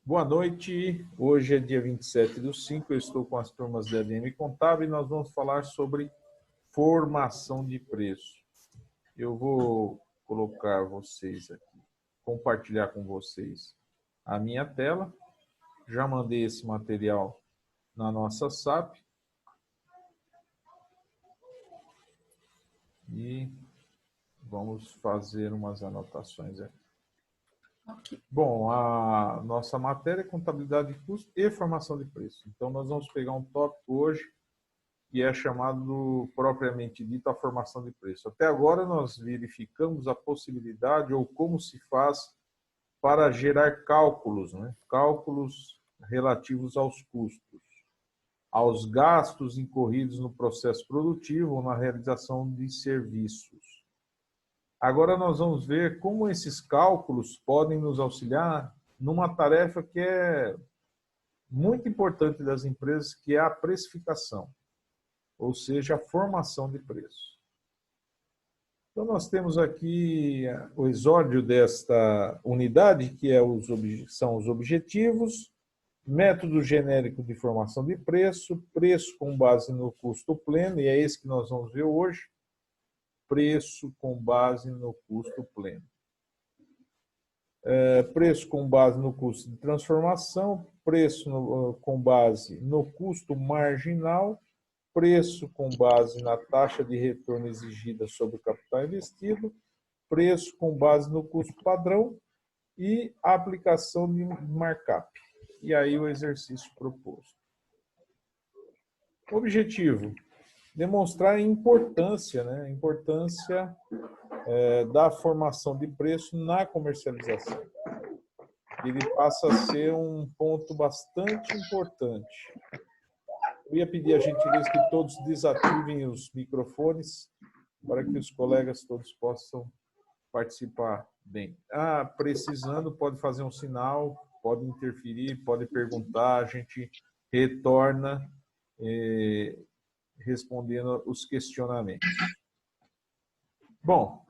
Boa noite, hoje é dia 27/5, eu estou com as turmas da ADM Contábil e nós vamos falar sobre formação de preço. Eu vou colocar vocês aqui, compartilhar com vocês a minha tela. Já mandei esse material na nossa SAP. E vamos fazer umas anotações aqui. Bom, a nossa matéria é contabilidade de custo e formação de preço. Então, nós vamos pegar um tópico hoje que é chamado, propriamente dito, a formação de preço. Até agora, nós verificamos a possibilidade ou como se faz para gerar cálculos, né? Cálculos relativos aos custos, aos gastos incorridos no processo produtivo ou na realização de serviços. Agora nós vamos ver como esses cálculos podem nos auxiliar numa tarefa que é muito importante das empresas, que é a precificação, ou seja, a formação de preço. Então nós temos aqui o exórdio desta unidade, que são os objetivos, método genérico de formação de preço, preço com base no custo pleno, e é esse que nós vamos ver hoje, preço com base no custo pleno. Preço com base no custo de transformação, preço com base no custo marginal, preço com base na taxa de retorno exigida sobre o capital investido, preço com base no custo padrão e a aplicação de markup. E aí o exercício proposto. Objetivo: demonstrar a importância, né? A importância da formação de preço na comercialização. Ele passa a ser um ponto bastante importante. Eu ia pedir a gentileza que todos desativem os microfones para que os colegas todos possam participar bem. Precisando, pode fazer um sinal, pode interferir, pode perguntar, a gente retorna respondendo os questionamentos. Bom,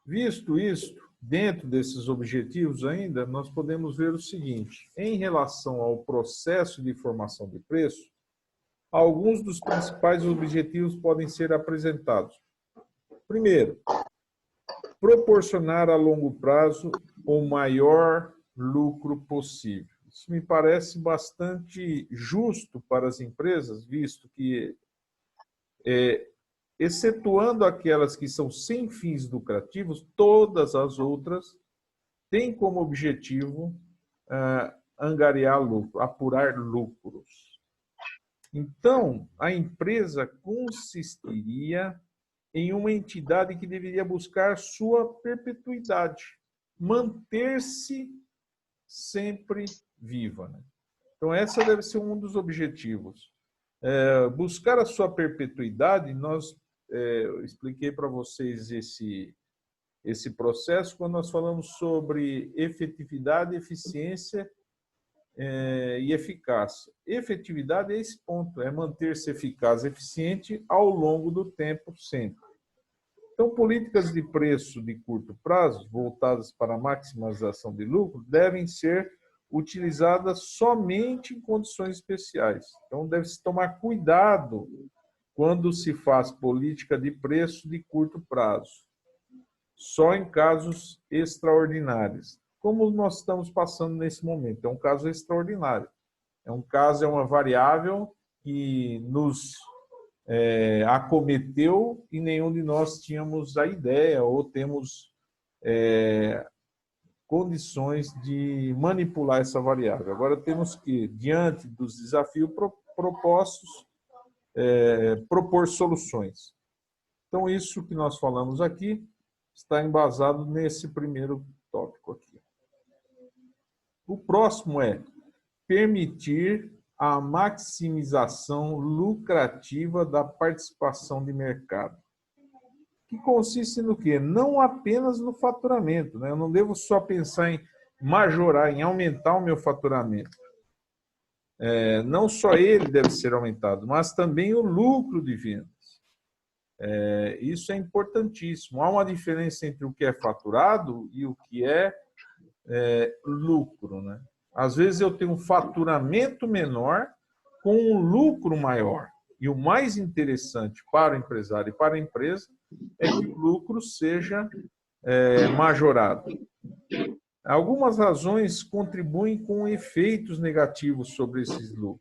visto isto, dentro desses objetivos ainda, nós podemos ver o seguinte: em relação ao processo de formação de preço, alguns dos principais objetivos podem ser apresentados. Primeiro, proporcionar a longo prazo o maior lucro possível. Isso me parece bastante justo para as empresas, visto que, excetuando aquelas que são sem fins lucrativos, todas as outras têm como objetivo angariar lucro, apurar lucros. Então, a empresa consistiria em uma entidade que deveria buscar sua perpetuidade, manter-se sempre viva, né? Então, essa deve ser um dos objetivos. Buscar a sua perpetuidade, eu expliquei para vocês esse processo quando nós falamos sobre efetividade, eficiência e eficácia. Efetividade é esse ponto, é manter-se eficaz e eficiente ao longo do tempo sempre. Então, políticas de preço de curto prazo, voltadas para a maximização de lucro, devem ser utilizadas somente em condições especiais. Então, deve-se tomar cuidado quando se faz política de preço de curto prazo, só em casos extraordinários, como nós estamos passando nesse momento. É um caso extraordinário. É uma variável que nos acometeu e nenhum de nós tínhamos a ideia ou temos condições de manipular essa variável. Agora temos que, diante dos desafios propostos, propor soluções. Então, isso que nós falamos aqui está embasado nesse primeiro tópico aqui. O próximo é permitir a maximização lucrativa da participação de mercado. Que consiste no quê? Não apenas no faturamento, né? Eu não devo só pensar em majorar, em aumentar o meu faturamento. Não só ele deve ser aumentado, mas também o lucro de vendas. Isso é importantíssimo. Há uma diferença entre o que é faturado e o que é lucro, né? Às vezes eu tenho um faturamento menor com um lucro maior. E o mais interessante para o empresário e para a empresa é que o lucro seja majorado. Algumas razões contribuem com efeitos negativos sobre esses lucros.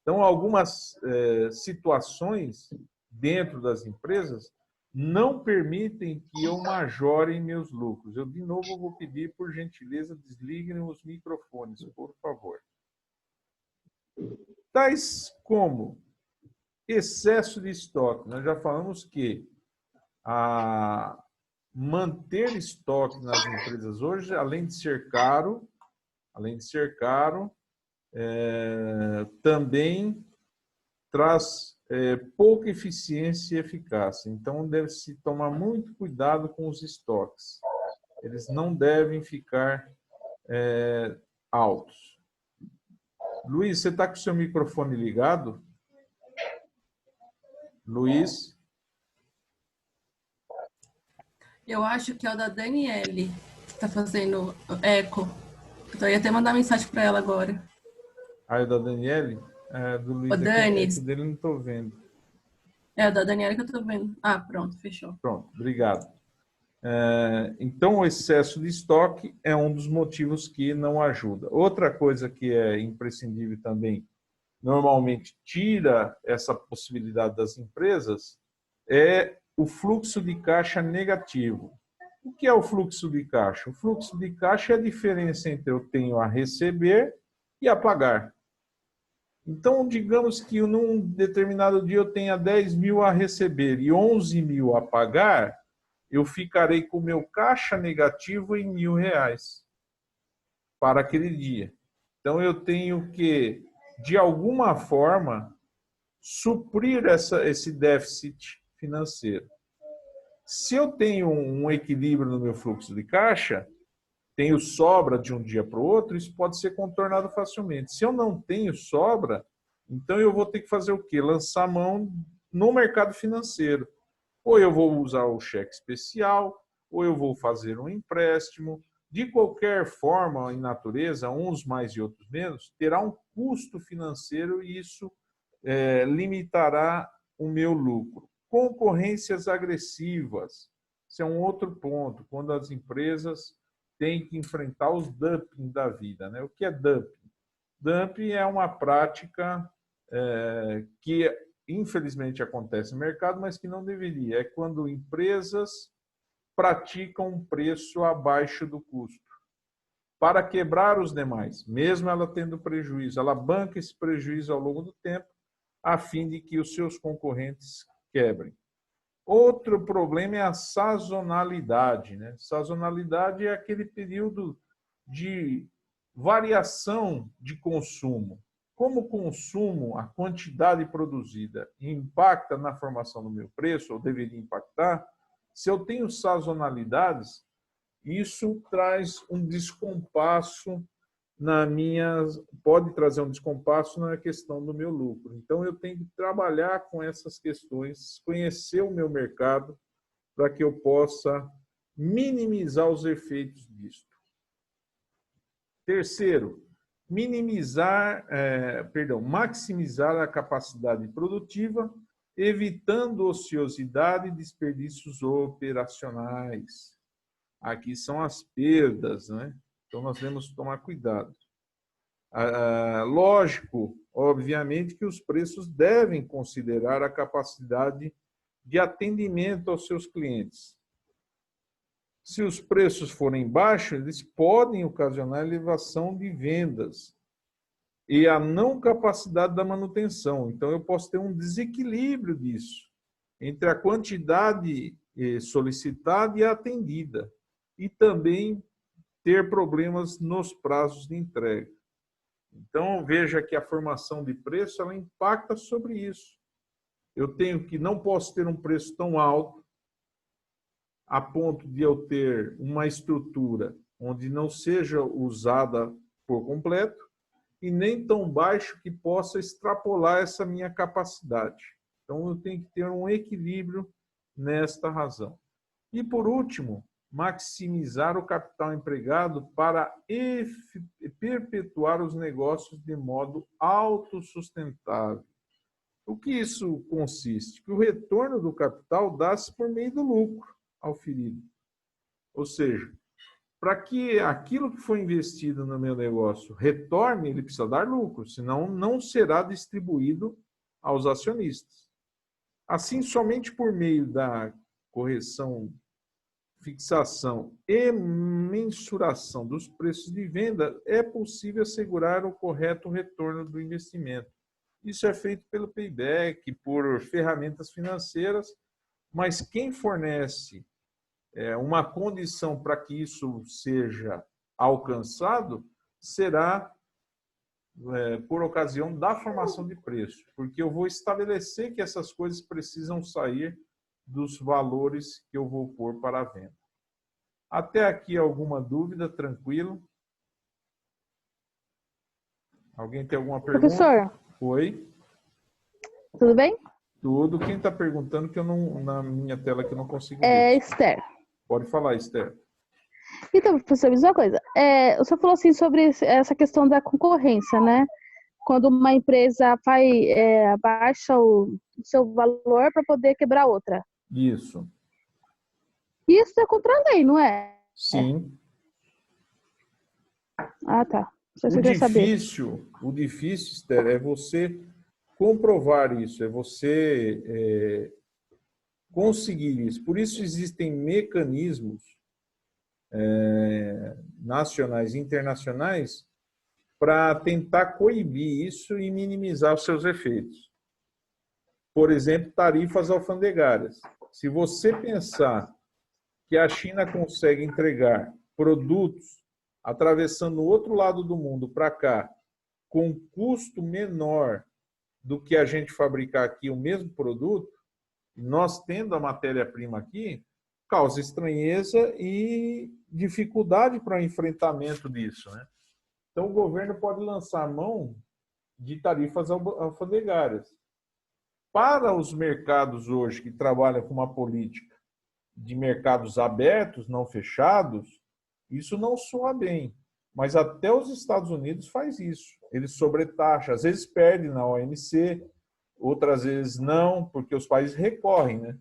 Então, algumas situações dentro das empresas não permitem que eu majore meus lucros. Eu, de novo, vou pedir, por gentileza, desliguem os microfones, por favor. Tais como excesso de estoque. Nós já falamos que manter estoque nas empresas hoje, além de ser caro, também traz pouca eficiência e eficácia. Então, deve-se tomar muito cuidado com os estoques. Eles não devem ficar altos. Luiz, você está com o seu microfone ligado? Luiz? Eu acho que é o da Daniele que está fazendo eco. Então, eu ia até mandar mensagem para ela agora. É da Daniele? Do Luiz Ô, Dani, aqui dele não estou vendo. É da Daniele que eu estou vendo. Ah, pronto, fechou. Pronto, obrigado. Então, o excesso de estoque é um dos motivos que não ajuda. Outra coisa que é imprescindível também, normalmente tira essa possibilidade das empresas, é o fluxo de caixa negativo. O que é o fluxo de caixa? O fluxo de caixa é a diferença entre eu tenho a receber e a pagar. Então, digamos que num determinado dia eu tenha 10 mil a receber e 11 mil a pagar, eu ficarei com o meu caixa negativo em R$ 1.000 para aquele dia. Então, eu tenho que, de alguma forma, suprir esse déficit financeiro. Se eu tenho um equilíbrio no meu fluxo de caixa, tenho sobra de um dia para o outro, isso pode ser contornado facilmente. Se eu não tenho sobra, então eu vou ter que fazer o quê? Lançar mão no mercado financeiro. Ou eu vou usar o cheque especial, ou eu vou fazer um empréstimo. De qualquer forma, em natureza, uns mais e outros menos, terá um custo financeiro e isso limitará o meu lucro. Concorrências agressivas. Isso é um outro ponto, quando as empresas têm que enfrentar os dumping da vida, né? O que é dumping? Dumping é uma prática que infelizmente acontece no mercado, mas que não deveria. É quando empresas praticam um preço abaixo do custo para quebrar os demais, mesmo ela tendo prejuízo. Ela banca esse prejuízo ao longo do tempo, a fim de que os seus concorrentes quebrem. Outro problema é a sazonalidade, né? Sazonalidade é aquele período de variação de consumo. Como o consumo, a quantidade produzida, impacta na formação do meu preço, ou deveria impactar, se eu tenho sazonalidades, isso traz um descompasso pode trazer um descompasso na questão do meu lucro. Então, eu tenho que trabalhar com essas questões, conhecer o meu mercado, para que eu possa minimizar os efeitos disso. Terceiro, maximizar a capacidade produtiva, evitando ociosidade e desperdícios operacionais. Aqui são as perdas, né? Então, nós temos que tomar cuidado. Lógico, obviamente, que os preços devem considerar a capacidade de atendimento aos seus clientes. Se os preços forem baixos, eles podem ocasionar elevação de vendas e a não capacidade da manutenção. Então, eu posso ter um desequilíbrio disso entre a quantidade solicitada e atendida, e também ter problemas nos prazos de entrega. Então, veja que a formação de preço ela impacta sobre isso. Eu não posso ter um preço tão alto a ponto de eu ter uma estrutura onde não seja usada por completo e nem tão baixo que possa extrapolar essa minha capacidade. Então, eu tenho que ter um equilíbrio nesta razão. E, por último, maximizar o capital empregado para perpetuar os negócios de modo autossustentável. O que isso consiste? Que o retorno do capital dá-se por meio do lucro auferido. Ou seja, para que aquilo que foi investido no meu negócio retorne, ele precisa dar lucro, senão não será distribuído aos acionistas. Assim, somente por meio da correção, fixação e mensuração dos preços de venda é possível assegurar o correto retorno do investimento. Isso é feito pelo payback, por ferramentas financeiras, mas quem fornece uma condição para que isso seja alcançado será por ocasião da formação de preço, porque eu vou estabelecer que essas coisas precisam sair dos valores que eu vou pôr para a venda. Até aqui alguma dúvida? Tranquilo? Alguém tem alguma pergunta? Professor. Oi? Tudo bem? Tudo. Quem está perguntando que eu não, na minha tela que eu não consigo ver. É Esther. Pode falar, Esther. Então, professor, me diz uma coisa. O senhor falou assim sobre essa questão da concorrência, né? Quando uma empresa abaixa o seu valor para poder quebrar outra. Isso. Isso é contra a lei, não é? Sim. Ah, tá. O difícil, Esther, é você comprovar isso, é você conseguir isso. Por isso existem mecanismos nacionais e internacionais para tentar coibir isso e minimizar os seus efeitos. Por exemplo, tarifas alfandegárias. Se você pensar que a China consegue entregar produtos atravessando o outro lado do mundo para cá com custo menor do que a gente fabricar aqui o mesmo produto, nós tendo a matéria-prima aqui, causa estranheza e dificuldade para o enfrentamento disso, né? Então, o governo pode lançar mão de tarifas alfandegárias. Para os mercados hoje que trabalham com uma política de mercados abertos, não fechados, isso não soa bem. Mas até os Estados Unidos faz isso. Eles sobretaxam, às vezes perdem na OMC, outras vezes não, porque os países recorrem, né?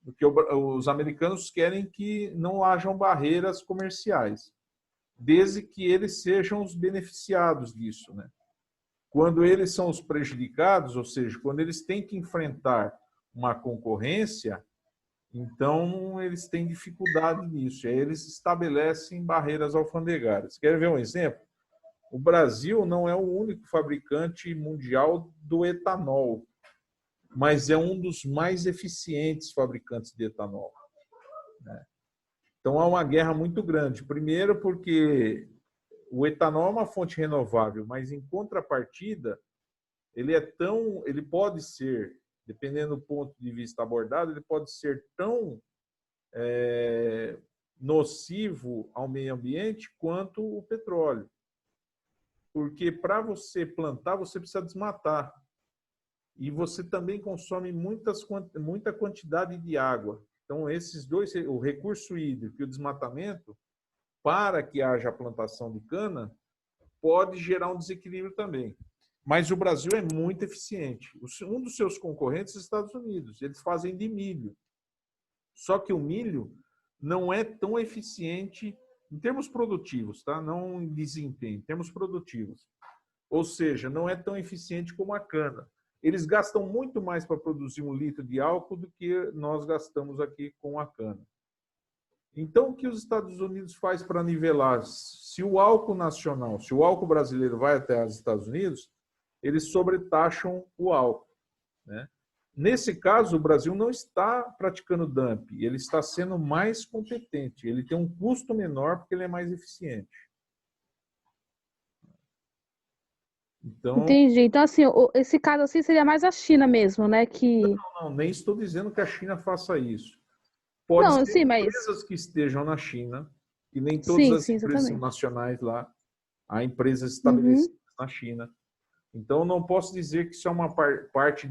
Porque os americanos querem que não hajam barreiras comerciais, desde que eles sejam os beneficiados disso, né? Quando eles são os prejudicados, ou seja, quando eles têm que enfrentar uma concorrência, então eles têm dificuldade nisso. Aí eles estabelecem barreiras alfandegárias. Quer ver um exemplo? O Brasil não é o único fabricante mundial do etanol, mas é um dos mais eficientes fabricantes de etanol, né? Então há uma guerra muito grande. Primeiro porque o etanol é uma fonte renovável, mas em contrapartida, ele pode ser, dependendo do ponto de vista abordado, ele pode ser tão nocivo ao meio ambiente quanto o petróleo. Porque para você plantar, você precisa desmatar. E você também consome muita quantidade de água. Então, esses dois, o recurso hídrico e o desmatamento, para que haja a plantação de cana, pode gerar um desequilíbrio também. Mas o Brasil é muito eficiente. Um dos seus concorrentes é os Estados Unidos. Eles fazem de milho. Só que o milho não é tão eficiente em termos produtivos, tá? Não em desempenho, em termos produtivos. Ou seja, não é tão eficiente como a cana. Eles gastam muito mais para produzir 1 litro de álcool do que nós gastamos aqui com a cana. Então, o que os Estados Unidos faz para nivelar? Se o álcool nacional, se o álcool brasileiro vai até os Estados Unidos, eles sobretaxam o álcool, né? Nesse caso, o Brasil não está praticando dumping, ele está sendo mais competente, ele tem um custo menor porque ele é mais eficiente. Então, entendi. Então, assim, esse caso assim seria mais a China mesmo, né? Não, nem estou dizendo que a China faça isso. Pode Não, ser sim, empresas que estejam na China, e nem todas as empresas são nacionais lá, há empresas estabelecidas na China. Então, não posso dizer que isso é uma parte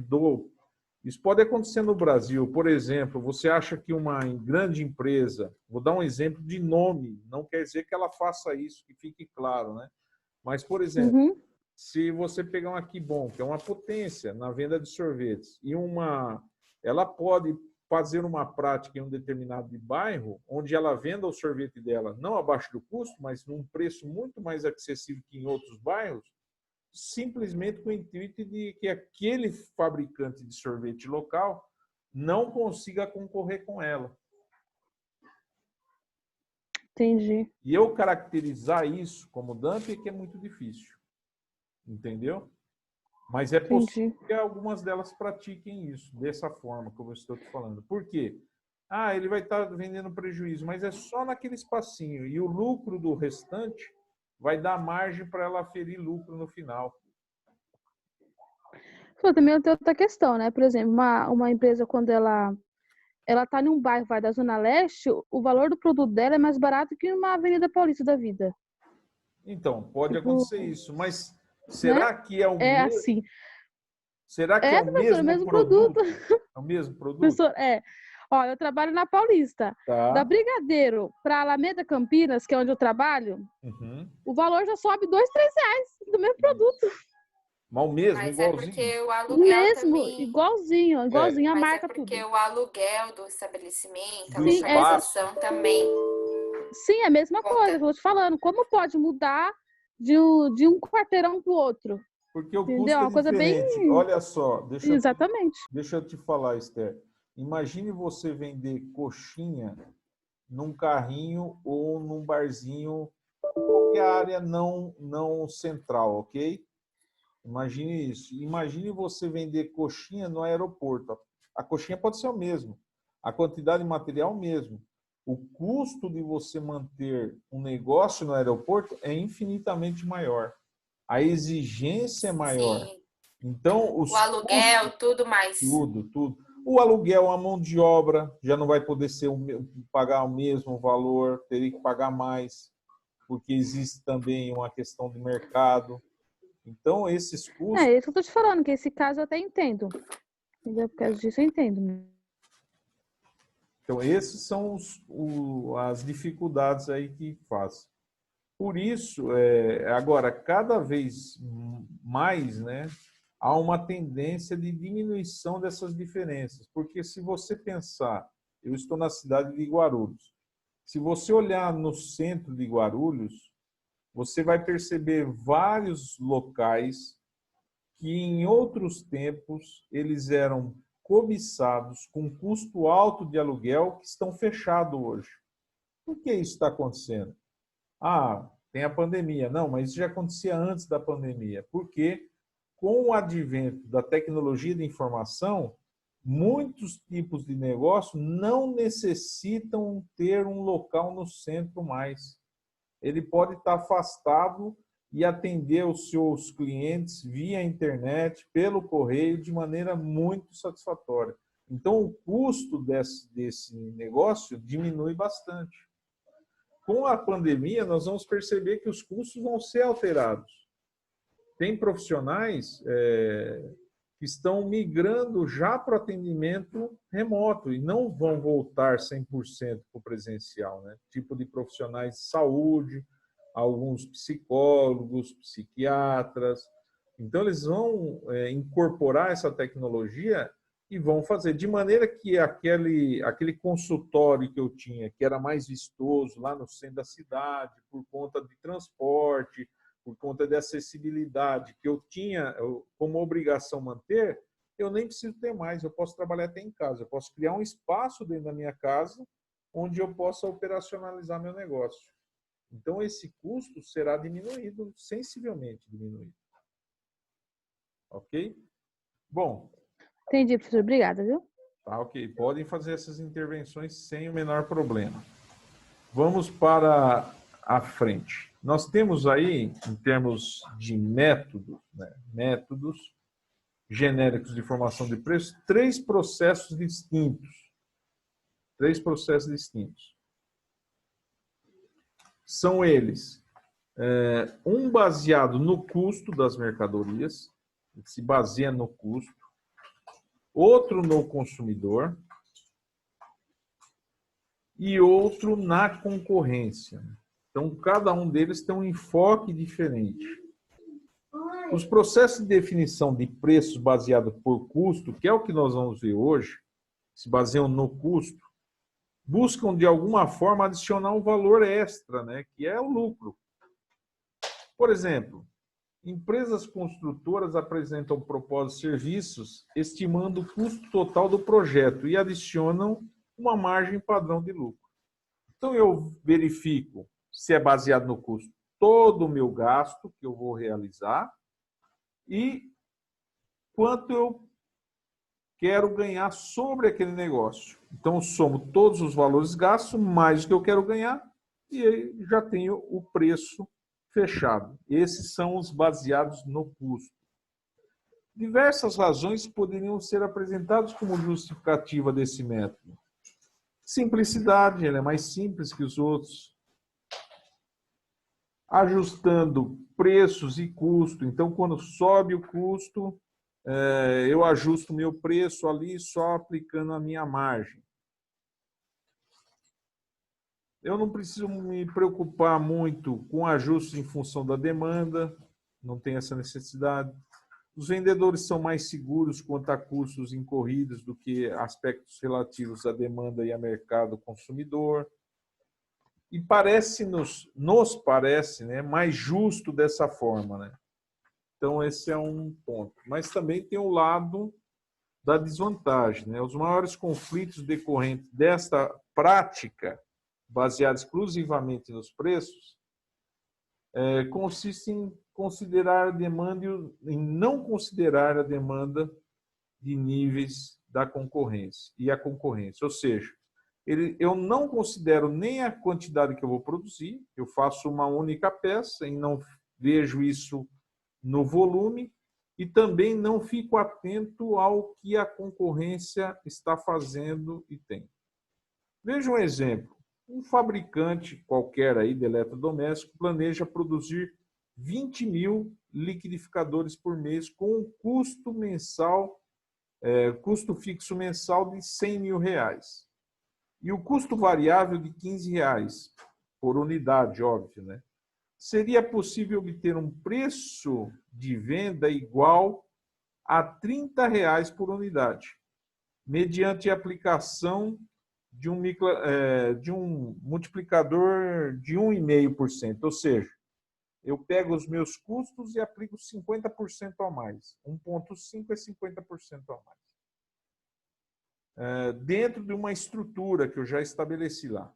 Isso pode acontecer no Brasil. Por exemplo, você acha que uma grande empresa, vou dar um exemplo de nome, não quer dizer que ela faça isso, que fique claro, né? Mas, por exemplo, Uhum. se você pegar uma Kibon, que é uma potência na venda de sorvetes, e ela pode fazer uma prática em um determinado bairro, onde ela venda o sorvete dela não abaixo do custo, mas num preço muito mais acessível que em outros bairros, simplesmente com o intuito de que aquele fabricante de sorvete local não consiga concorrer com ela. Entendi. E eu caracterizar isso como dumping é que é muito difícil. Entendeu? Mas é possível Entendi. que algumas delas pratiquem isso, dessa forma, como eu estou te falando. Por quê? Ele vai estar vendendo prejuízo, mas é só naquele espacinho. E o lucro do restante vai dar margem para ela aferir lucro no final. Pô, também tem outra questão, né? Por exemplo, uma empresa, quando ela está em um bairro, vai da Zona Leste, o valor do produto dela é mais barato que uma Avenida Paulista da vida. Então, pode Tipo, acontecer isso, mas né? será que é o É mesmo? assim. Será que é o Professor, o mesmo mesmo produto. produto? É o mesmo produto? Professor, Ó, eu trabalho na Paulista. Da Tá. Brigadeiro para Alameda Campinas, que é onde eu trabalho, Uhum. o valor já sobe R$ 2, R$ 3 do mesmo produto. Mas o mesmo, Mas é igualzinho? porque o O aluguel mesmo, também. igualzinho, a Mas é marca porque tudo. o aluguel do estabelecimento, a Do Sim, localização também sim, é a mesma coisa, conta. eu vou te falando. Como pode mudar de um quarteirão para o outro? Porque o Entendeu? custo É é uma coisa bem. diferente. Olha só, Exatamente. deixa eu te falar, Esther. Imagine você vender coxinha num carrinho ou num barzinho, em qualquer área não central, ok? Imagine isso. Imagine você vender coxinha no aeroporto. A coxinha pode ser o mesmo, a quantidade de material o mesmo. O custo de você manter um negócio no aeroporto é infinitamente maior. A exigência é maior. Sim. Então, O os custos, aluguel, tudo mais. tudo. O aluguel, a mão de obra, já não vai poder pagar o mesmo valor, teria que pagar mais, porque existe também uma questão de mercado. Então, esses custos. É isso que eu tô te falando, que esse caso eu até entendo. Entendeu? Por causa disso eu entendo. Então, esses são as dificuldades aí que faz. Por isso, agora, cada vez mais, né, há uma tendência de diminuição dessas diferenças. Porque se você pensar, eu estou na cidade de Guarulhos, se você olhar no centro de Guarulhos, você vai perceber vários locais que em outros tempos eles eram cobiçados com custo alto de aluguel que estão fechados hoje. Por que isso está acontecendo? Tem a pandemia. Não, mas isso já acontecia antes da pandemia. Porque com o advento da tecnologia de informação, muitos tipos de negócio não necessitam ter um local no centro mais. Ele pode estar afastado e atender os seus clientes via internet, pelo correio, de maneira muito satisfatória. Então, o custo desse negócio diminui bastante. Com a pandemia, nós vamos perceber que os custos vão ser alterados. Tem profissionais que estão migrando já para o atendimento remoto e não vão voltar 100% para o presencial, né? Tipo de profissionais de saúde, alguns psicólogos, psiquiatras. Então, eles vão incorporar essa tecnologia e vão fazer de maneira que aquele consultório que eu tinha, que era mais vistoso lá no centro da cidade, por conta de transporte, por conta de acessibilidade, que eu tinha como obrigação manter, eu nem preciso ter mais, eu posso trabalhar até em casa, eu posso criar um espaço dentro da minha casa onde eu possa operacionalizar meu negócio. Então, esse custo será diminuído, sensivelmente diminuído. Ok? Bom. Entendi, professor. Obrigada, viu? Tá, ok. Podem fazer essas intervenções sem o menor problema. Vamos para a frente. Nós temos aí, em termos de métodos, métodos genéricos de formação de preços, três processos distintos. São eles, um baseado no custo das mercadorias, se baseia no custo. outro no consumidor e outro na concorrência. Então, cada um deles tem um enfoque diferente. Os processos de definição de preços baseados por custo, que é o que nós vamos ver hoje, se baseiam no custo, buscam de alguma forma adicionar um valor extra, né, que é o lucro. Por exemplo, empresas construtoras apresentam propósitos de serviços estimando o custo total do projeto e adicionam uma margem padrão de lucro. Então, eu verifico se é baseado no custo todo o meu gasto que eu vou realizar e quanto eu quero ganhar sobre aquele negócio. Então, eu somo todos os valores gastos, mais o que eu quero ganhar, e aí já tenho o preço fechado. Esses são os baseados no custo. Diversas razões poderiam ser apresentadas como justificativa desse método. Simplicidade, ele é mais simples que os outros. Ajustando preços e custo. Então, quando sobe o custo, eu ajusto o meu preço ali só aplicando a minha margem. Eu não preciso me preocupar muito com ajustes em função da demanda, não tem essa necessidade. Os vendedores são mais seguros quanto a custos incorridos do que aspectos relativos à demanda e a mercado consumidor. E nos parece, né, mais justo dessa forma, né? Então, esse é um ponto. Mas também tem o lado da desvantagem, né? Os maiores conflitos decorrentes desta prática, baseada exclusivamente nos preços, consistem em considerar a demanda em não considerar a demanda de níveis da concorrência e a concorrência. Ou seja, eu não considero nem a quantidade que eu vou produzir, eu faço uma única peça e não vejo isso no volume e também não fico atento ao que a concorrência está fazendo e tem. Veja um exemplo. Um fabricante qualquer aí de eletrodoméstico planeja produzir 20 mil liquidificadores por mês com um custo mensal, custo fixo mensal de R$100 mil. E o custo variável de R$15 por unidade, óbvio, né? Seria possível obter um preço de venda igual a R$30 por unidade, mediante a aplicação de um multiplicador de 1,5%. Ou seja, eu pego os meus custos e aplico 50% a mais. 1,5 é 50% a mais. Dentro de uma estrutura que eu já estabeleci lá.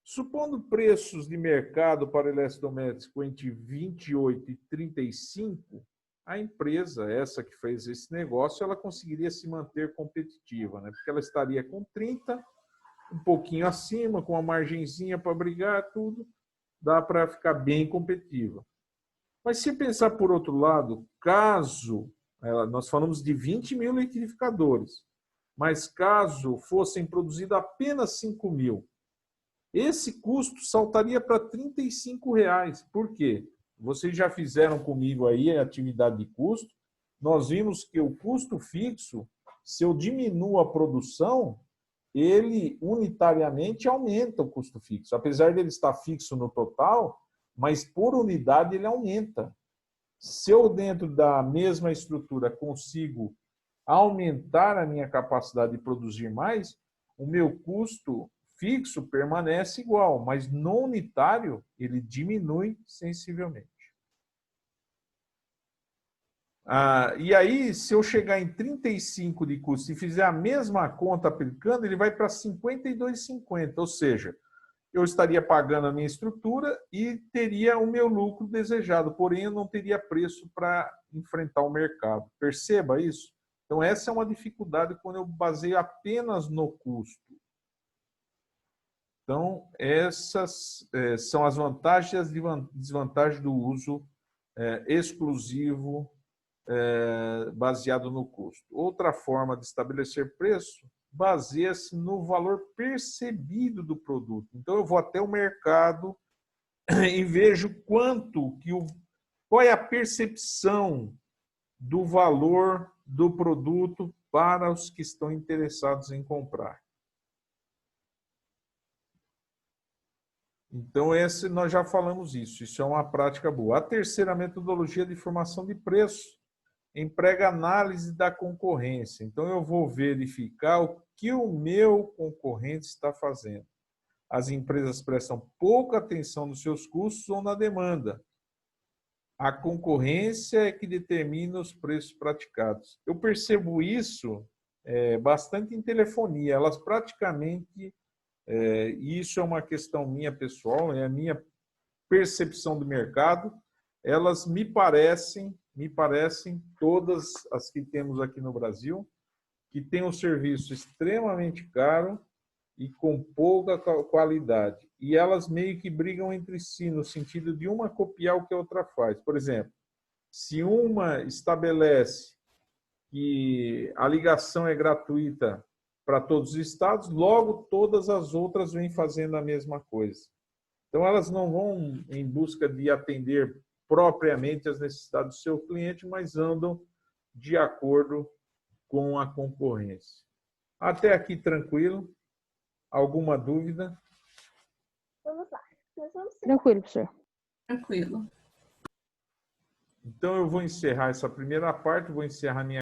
Supondo preços de mercado para eletrodoméstico entre 28 e 35, a empresa, essa que fez esse negócio, ela conseguiria se manter competitiva, né? Porque ela estaria com 30, um pouquinho acima, com uma margenzinha para brigar, tudo, dá para ficar bem competitiva. Mas se pensar por outro lado, caso, nós falamos de 20 mil liquidificadores, mas caso fossem produzidos apenas 5 mil, esse custo saltaria para R$35. Por quê? Vocês já fizeram comigo aí a atividade de custo. Nós vimos que o custo fixo, se eu diminuo a produção, ele unitariamente aumenta o custo fixo. Apesar dele estar fixo no total, mas por unidade ele aumenta. Se eu, dentro da mesma estrutura, consigo aumentar a minha capacidade de produzir mais, o meu custo fixo permanece igual, mas no unitário ele diminui sensivelmente. E aí, se eu chegar em 35 de custo e fizer a mesma conta aplicando, ele vai para 52,50, ou seja, eu estaria pagando a minha estrutura e teria o meu lucro desejado, porém eu não teria preço para enfrentar o mercado. Perceba isso? Então, essa é uma dificuldade quando eu baseio apenas no custo. Então, essas são as vantagens e as desvantagens do uso exclusivo baseado no custo. Outra forma de estabelecer preço baseia-se no valor percebido do produto. Então, eu vou até o mercado e vejo qual é a percepção do valor do produto para os que estão interessados em comprar. Então, nós já falamos isso é uma prática boa. A terceira metodologia de formação de preço emprega análise da concorrência. Então, eu vou verificar o que o meu concorrente está fazendo. As empresas prestam pouca atenção nos seus custos ou na demanda. A concorrência é que determina os preços praticados. Eu percebo isso bastante em telefonia. Elas praticamente, isso é uma questão minha pessoal, é a minha percepção do mercado, elas me parecem todas as que temos aqui no Brasil, que têm um serviço extremamente caro e com pouca qualidade. E elas meio que brigam entre si, no sentido de uma copiar o que a outra faz. Por exemplo, se uma estabelece que a ligação é gratuita para todos os estados, logo todas as outras vêm fazendo a mesma coisa. Então, elas não vão em busca de atender propriamente as necessidades do seu cliente, mas andam de acordo com a concorrência. Até aqui, tranquilo? Alguma dúvida? Vamos lá. Nós vamos Tranquilo, professor. Tranquilo. Então, eu vou encerrar essa primeira parte, vou encerrar minha